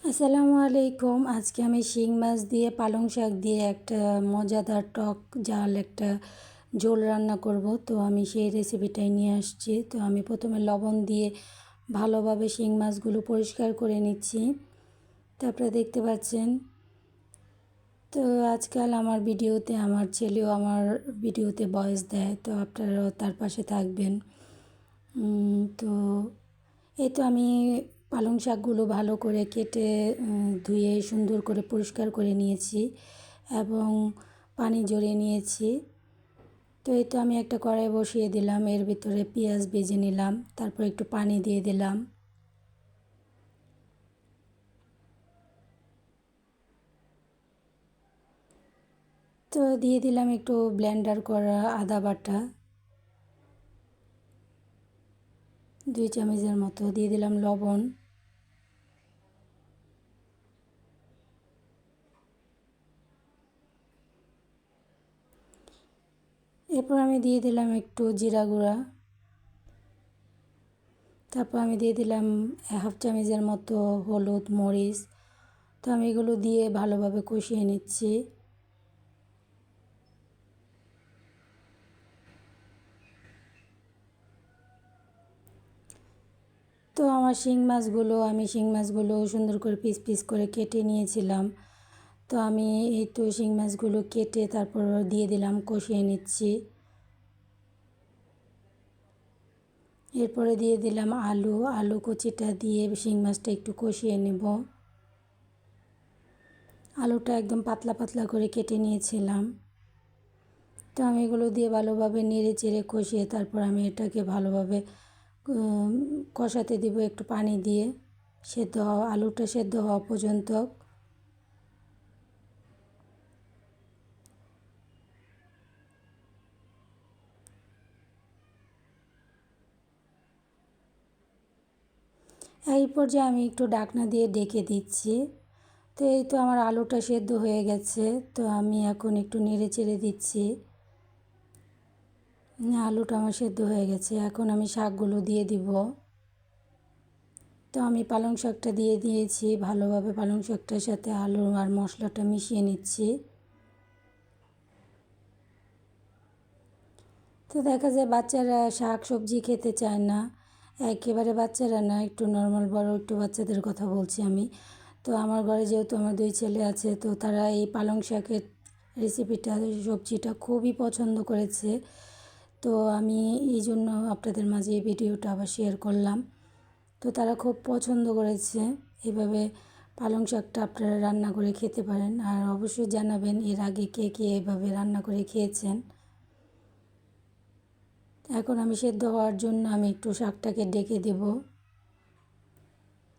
আসসালামু আলাইকুম। আজকে আমি শিং মাছ দিয়ে পালং শাক দিয়ে একটা মজাদার টক ঝাল একটা ঝোল রান্না করব। তো আমি সেই রেসিপিটাই নিয়ে আসছি। তো আমি প্রথমে লবণ দিয়ে ভালোভাবে শিং মাছগুলো পরিষ্কার করে নিচ্ছি। তো আপনারা দেখতে পাচ্ছেন। তো আজকাল আমার ভিডিওতে আমার ছেলেও আমার ভিডিওতে ভয়েস দেয়, তো আপনারাও তার পাশে থাকবেন। তো এই তো আমি পালং শাকগুলো ভালো করে কেটে ধুয়ে সুন্দর করে পরিষ্কার করে নিয়েছি এবং পানি ঝরিয়ে নিয়েছি। তো এই তো আমি একটা কড়াই বসিয়ে দিলাম, এর ভিতরে পেঁয়াজ ভেজে নিলাম, তারপর একটু পানি দিয়ে দিলাম। তো দিয়ে দিলাম একটু ব্লেন্ডার করা আদা বাটা 2 চামচের মতো, দিয়ে দিলাম লবণ, এরপর আমি দিয়ে দিলাম একটু জিরা গুঁড়া, তারপর আমি দিয়ে দিলাম 1/2 চামচের মতো হলুদ মরিচ। তো আমি এগুলো দিয়ে ভালোভাবে কষিয়ে নিচ্ছি। তো আমার শিং মাছগুলো সুন্দর করে পিস পিস করে কেটে নিয়েছিলাম। তো আমি এই তো শিং মাছগুলো কেটে তারপর দিয়ে দিলাম, কষিয়ে নিচ্ছি। এরপরে দিয়ে দিলাম আলু কুচিটা দিয়ে শিং মাছটা একটু কষিয়ে নেব। আলুটা একদম পাতলা পাতলা করে কেটে নিয়েছিলাম। তো আমি এগুলো দিয়ে ভালোভাবে নেড়ে চেড়ে কষিয়ে তারপর আমি এটাকে ভালোভাবে কষাতে দিব একটু পানি দিয়ে, আলুটা সেদ্ধ হওয়া পর্যন্ত। এই পর্যায়ে আমি একটু ঢাকনা দিয়ে ঢেকে দিচ্ছি। তো এই তো আমার আলুটা সেদ্ধ হয়ে গেছে। তো আমি এখন একটু নেড়ে চেড়ে দিচ্ছি। আলুটা আমার সেদ্ধ হয়ে গেছে, এখন আমি শাকগুলো দিয়ে দিব। তো আমি পালং শাকটা দিয়ে দিয়েছি, ভালোভাবে পালং শাকটার সাথে আলু আর মশলাটা মিশিয়ে নিচ্ছি। তো দেখা যায় বাচ্চারা শাক সবজি খেতে চায় না, একেবারে বাচ্চারা না, একটু নর্মাল বড় একটু বাচ্চাদের কথা বলছি আমি। তো আমার ঘরে যেহেতু আমার 2 ছেলে আছে, তো তারা এই পালং শাকের রেসিপিটা সবজিটা খুবই পছন্দ করেছে। তো আমি এই জন্য আপনাদের মাঝে এই ভিডিওটা আবার শেয়ার করলাম। তো তারা খুব পছন্দ করেছে। এভাবে পালং শাকটা আপনারা রান্না করে খেতে পারেন, আর অবশ্যই জানাবেন এর আগে কে কে এভাবে রান্না করে খেয়েছেন। এখন আমি সেদ্ধ হওয়ার জন্য আমি একটু শাকটাকে ডেকে দেব।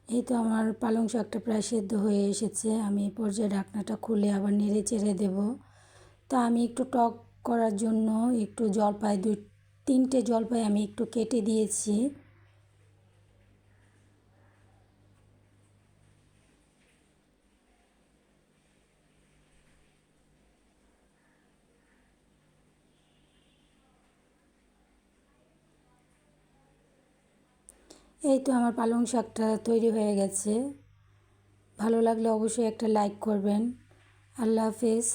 এই তো আমার পালং শাকটা প্রায় সেদ্ধ হয়ে এসেছে। আমি এই পর্যায়ে ঢাকনাটা খুলে আবার নেড়ে চেড়ে দেব। তো আমি একটু টক করার জন্য একটু জলপাই 2-3টে জলপাই আমি একটু কেটে দিয়েছি। এই তো আমার পালং শাকটা তৈরি হয়ে গেছে। ভালো লাগলে অবশ্যই একটা লাইক করবেন। আল্লাহ হাফেজ।